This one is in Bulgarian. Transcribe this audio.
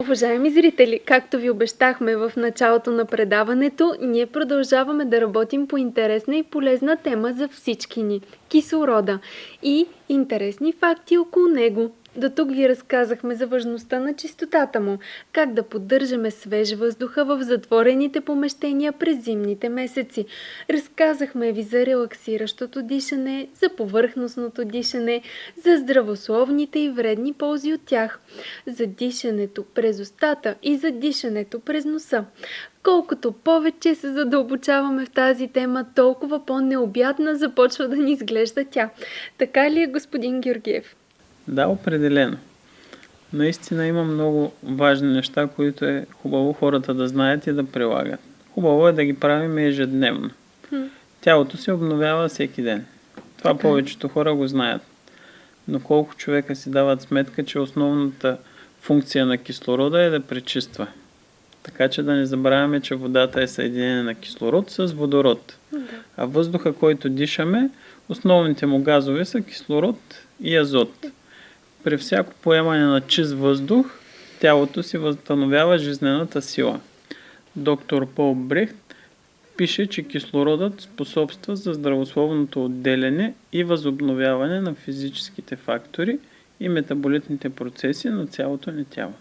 Уважаеми зрители, както ви обещахме в началото на предаването, ние продължаваме да работим по интересна и полезна тема за всички ни – кислорода и интересни факти около него. До тук ви разказахме за важността на чистотата му, как да поддържаме свеж въздуха в затворените помещения през зимните месеци. Разказахме ви за релаксиращото дишане, за повърхностното дишане, за здравословните и вредни ползи от тях, за дишането през устата и за дишането през носа. Колкото повече се задълбочаваме в тази тема, толкова по-необятна започва да ни изглежда тя. Така ли е, господин Георгиев? Да, определено. Наистина има много важни неща, които е хубаво хората да знаят и да прилагат. Хубаво е да ги правим ежедневно. Тялото се обновява всеки ден. Това повечето хора го знаят. Но колко човека си дават сметка, че основната функция на кислорода е да пречиства. Така че да не забравяме, че водата е съединение на кислород с водород. А въздуха, който дишаме, основните му газове са кислород и азот. При всяко поемане на чист въздух, тялото си възстановява жизнената сила. Доктор Пол Брехт пише, че кислородът способства за здравословното отделяне и възобновяване на физическите фактори и метаболитните процеси на цялото ни тяло.